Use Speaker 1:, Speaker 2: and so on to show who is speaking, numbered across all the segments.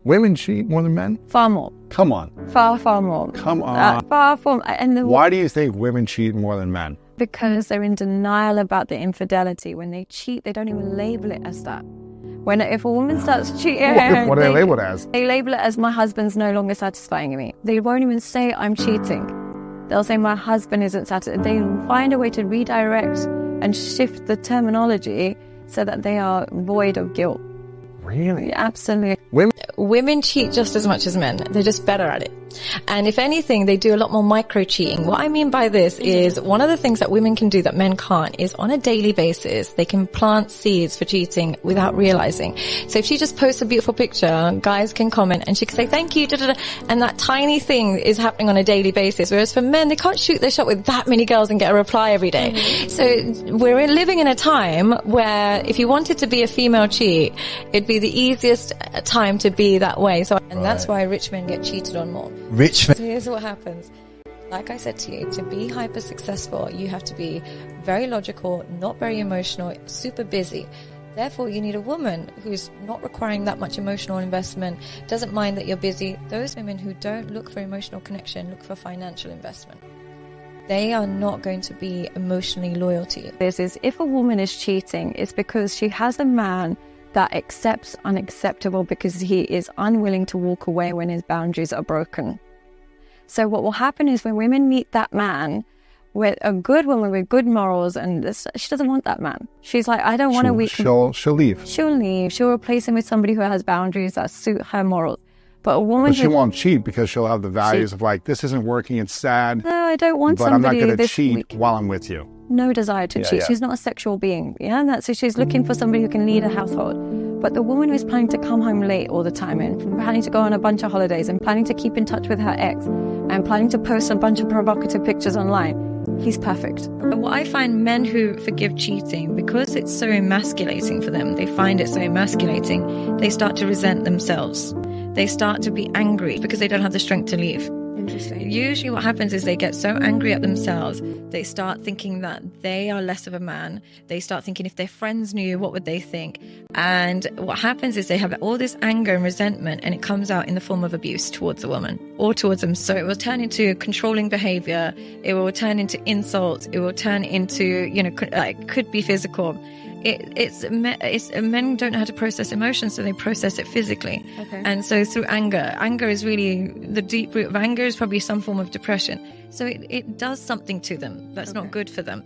Speaker 1: Women cheat more than men?
Speaker 2: Far more.
Speaker 1: Come on.
Speaker 2: Far, far more.
Speaker 1: Come on.
Speaker 2: Far from.
Speaker 1: Why do you think women cheat more than men?
Speaker 2: Because they're in denial about the infidelity. When they cheat, they don't even label it as that. If a woman starts cheating,
Speaker 1: what do they label it as?
Speaker 2: They label it as my husband's no longer satisfying me. They won't even say I'm cheating. They'll say my husband isn't satisfying. They find a way to redirect and shift the terminology so that they are void of guilt.
Speaker 1: Really?
Speaker 2: Absolutely.
Speaker 3: Women cheat just as much as men. They're just better at it. And if anything, they do a lot more micro cheating. What I mean by this is one of the things that women can do that men can't is on a daily basis, they can plant seeds for cheating without realizing. So if she just posts a beautiful picture, guys can comment and she can say, thank you, and that tiny thing is happening on a daily basis. Whereas for men, they can't shoot their shot with that many girls and get a reply every day. Mm-hmm. So we're living in a time where if you wanted to be a female cheat, it'd be the easiest time to be that way. And that's why rich men get cheated on more.
Speaker 4: Rich men.
Speaker 3: So here's what happens. Like I said to you, to be hyper successful, you have to be very logical, not very emotional, super busy. Therefore, you need a woman who's not requiring that much emotional investment, doesn't mind that you're busy. Those women who don't look for emotional connection, look for financial investment. They are not going to be emotionally loyal to you.
Speaker 2: This is, if a woman is cheating, it's because she has a man that accepts unacceptable because he is unwilling to walk away when his boundaries are broken. So what will happen is when women meet that man, with a good woman with good morals, and she doesn't want that man. She's like, I don't want a weak...
Speaker 1: She'll leave.
Speaker 2: She'll leave. She'll replace him with somebody who has boundaries that suit her morals. But a woman...
Speaker 1: But she won't cheat because she'll have the values of like, this isn't working, it's sad.
Speaker 2: No, I don't want
Speaker 1: but
Speaker 2: somebody...
Speaker 1: But I'm not going to cheat while I'm with you.
Speaker 2: No desire to cheat. Yeah. She's not a sexual being. Yeah, so she's looking for somebody who can lead a household. But the woman who's planning to come home late all the time and planning to go on a bunch of holidays and planning to keep in touch with her ex and planning to post a bunch of provocative pictures online, he's perfect.
Speaker 3: But what I find men who forgive cheating, because it's so emasculating for them, they find it so emasculating, they start to resent themselves. They start to be angry because they don't have the strength to leave.
Speaker 2: Interesting.
Speaker 3: Usually what happens is they get so angry at themselves, they start thinking that they are less of a man. They start thinking if their friends knew, what would they think? And what happens is they have all this anger and resentment, and it comes out in the form of abuse towards a woman or towards them. So it will turn into controlling behavior. It will turn into insults. It will turn into, could be physical. Men don't know how to process emotions, so they process it physically.
Speaker 2: Okay.
Speaker 3: And so through anger is really the deep root of anger is probably some form of depression. So it does something to them that's not good for them.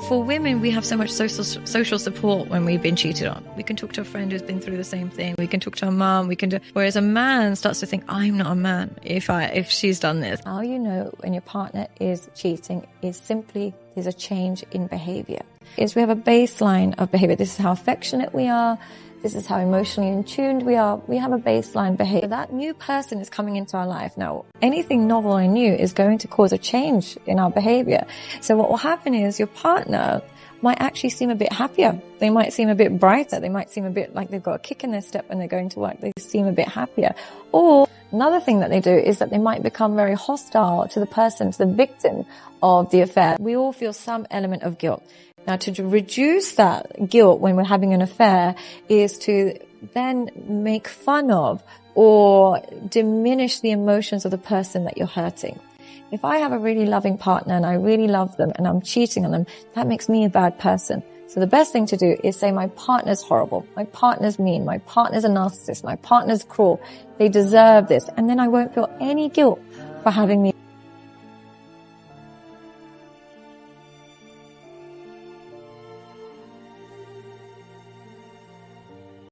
Speaker 3: For women, we have so much social support when we've been cheated on. We can talk to a friend who's been through the same thing. We can talk to our mom. Whereas a man starts to think, I'm not a man if she's done this. How you know when your partner is cheating is simply there's a change in behavior. Is we have a baseline of behavior. This is how affectionate we are. This is how emotionally in tune we are. We have a baseline behavior. That new person is coming into our life. Now, anything novel and new is going to cause a change in our behavior. So what will happen is your partner might actually seem a bit happier. They might seem a bit brighter. They might seem a bit like they've got a kick in their step when they're going to work. They seem a bit happier. Or another thing that they do is that they might become very hostile to the person, to the victim of the affair. We all feel some element of guilt. Now, to reduce that guilt when we're having an affair is to then make fun of or diminish the emotions of the person that you're hurting. If I have a really loving partner and I really love them and I'm cheating on them, that makes me a bad person. So the best thing to do is say my partner's horrible, my partner's mean, my partner's a narcissist, my partner's cruel. They deserve this. And then I won't feel any guilt for having the